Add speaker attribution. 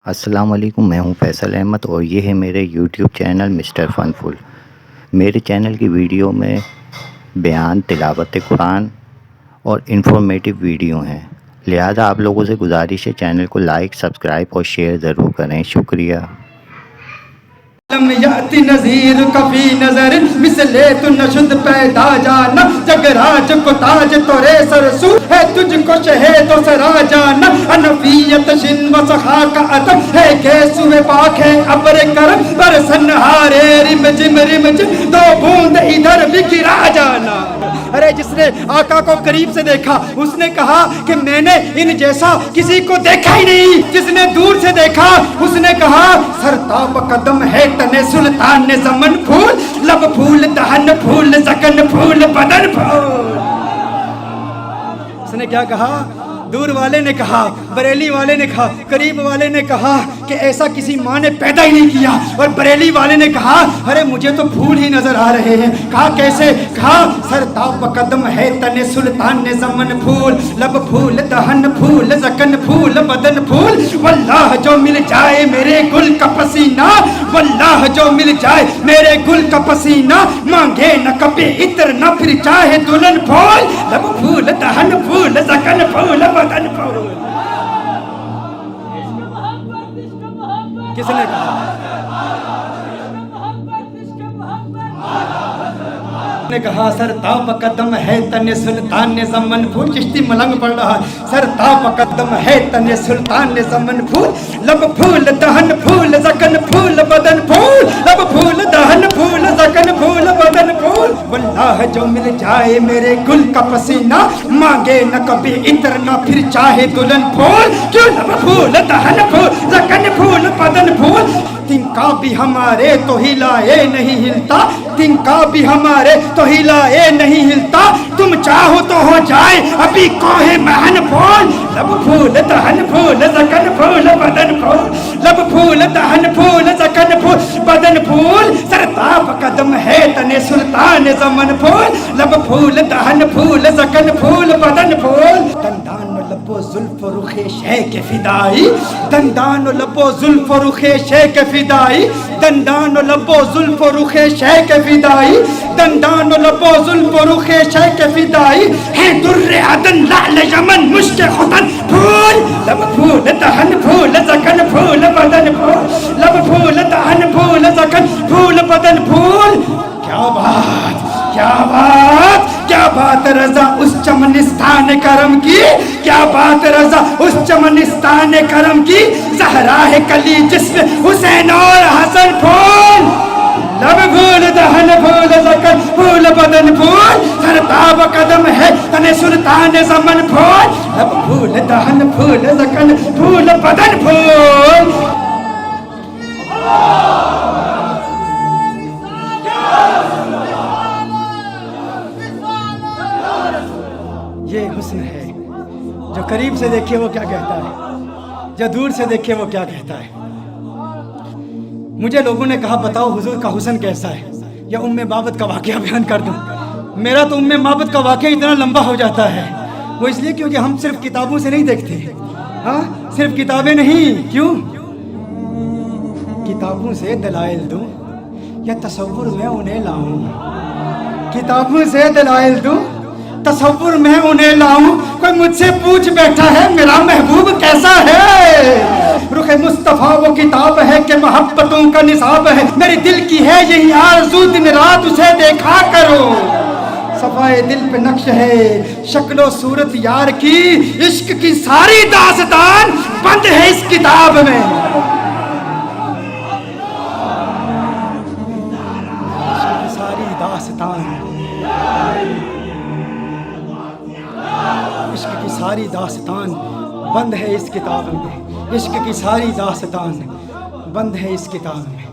Speaker 1: السلام علیکم، میں ہوں فیصل احمد اور یہ ہے میرے یوٹیوب چینل مسٹر فن فل۔ میرے چینل کی ویڈیو میں بیان، تلاوت قرآن اور انفارمیٹیو ویڈیو ہیں، لہذا آپ لوگوں سے گزارش ہے چینل کو لائک، سبسکرائب اور شیئر ضرور کریں۔ شکریہ۔
Speaker 2: لم یأتی نظیر کفی نظر مثل تو نشد پیدا جانا، جگ راج کو تاج تورے سرسو ہے، تجھ کو شہید و سرا جانا، انفیت شن و سخا کا عطم ہے، گیسو پاک ہے ابر کرم، برسن ہارے رم جم دو بوند ادھر بھی گرا جانا۔ ارے جس نے آقا کو قریب سے دیکھا اس نے کہا کہ میں نے ان جیسا کسی کو دیکھا ہی نہیں۔ جس نے دور سے دیکھا اس نے کہا سرتاب قدم ہے تن سلطان زمن، پھول لب پھول دہن پھول زکن پھول بدن پھول۔ اس نے کیا کہا؟ دور والے نے کہا، بریلی والے نے کہا، قریب والے نے کہا کہ ایسا کسی ماں نے پیدا ہی نہیں کیا، اور بریلی والے نے کہا ارے مجھے تو پھول ہی نظر آ رہے ہیں۔ کہا کیسے؟ کہا سرتاب قدم ہے تن سلطان زمن، پھول لب پھول دہن پھول زکن پھول بدن پھول، واللہ جو مل جائے میرے گل کا پسینہ، واللہ جو مل جائے میرے گل کا پسینہ، مانگے نہ کبھی عطر نہ پھر چاہے دلہن، پھول لب پھول دہن پھول زکن پھول بدن پھول۔ کس نے کہا؟ نے کہا سرتاب قدم ہے تن سلطان زمن، پھول۔ چشتی ملنگ پڑھ رہا، سرتاب قدم ہے تن سلطان زمن، پھول لب پھول دہن پھول زکن پھول بدن پھول، لب پھول دہن پھول زکن پھول بدن پھول، واللہ جو مل جائے میرے گل کا پسینہ، مانگے نہ کبھی عطر نہ پھر چاہے دلہن، پھول کیوں لب پھول دہن پھول زکن پھول بدن پھول۔ تنکا بھی ہمارے تو ہلائے نہیں ہلتا، تنکا بھی ہمارے تو ہلائے نہیں ہلتا، تم چاہو تو ہو جائے ابھی کوہ مہن، پھول لب پھول دہن پھول زکن پھول بدن پھول، لب پھول دہن پھول زکن پھول بدن پھول، سرتاب قدم ہے تن سلطان زمن، پھول لب پھول دہن پھول زکن پھول بدن پھول۔ دندان و لب و زلف و رخ شے کے فدائی، دندان و لب و زلف و رخ شے کے فدائی، دندان و لب و زلف و رخ شے کے فدائی، دندان و لب و زلف و رخ شے کے فدائی، ہے در عدن لعل یمن مشک ختن، پھول لب پھول دہن پھول زکن پھول بدن پھول، لب پھول دہن پھول زکن پھول بدن پھول۔ کیا بات، کیا بات، کیا بات رضا اس چمنستان کرم کی، کیا بات رضا اس چمنستان کرم کی، زہرا ہے کلی جسم حسین اور حسن، پھول لب پھول دہن پھول زکن پھول بدن پھول، سرتاب قدم ہے تن سلطان زمن، پھول لب پھول دہن پھول زکن پھول بدن پھول۔ یہ حسن ہے، جو قریب سے دیکھے وہ کیا کہتا ہے، جو دور سے دیکھے وہ کیا کہتا ہے۔ مجھے لوگوں نے کہا بتاؤ حضور کا حسن کیسا ہے، یا ام بابت کا واقعہ بیان کر دوں؟ میرا تو ام بابت کا واقعہ اتنا لمبا ہو جاتا ہے، وہ اس لیے کیونکہ ہم صرف کتابوں سے نہیں دیکھتے، ہاں صرف کتابیں نہیں، کیوں؟ کتابوں سے دلائل دوں یا تصور میں انہیں لاؤں، کتابوں سے دلائل دوں تصور میں انہیں لاؤں، کوئی مجھ سے پوچھ بیٹھا ہے میرا محبوب کیسا ہے، رخ مصطفیٰ وہ کتاب ہے کہ محبتوں کا نصاب ہے، میرے دل کی ہے یہی آرزو دن رات اسے دیکھا کرو، صفائے دل پہ نقش ہے شکل و صورت یار کی، عشق کی ساری داستان بند ہے اس کتاب میں، عشق کی ساری داستان، عشق کی ساری داستان بند ہے اس کتاب میں، عشق کی ساری داستان بند ہے اس کتاب میں۔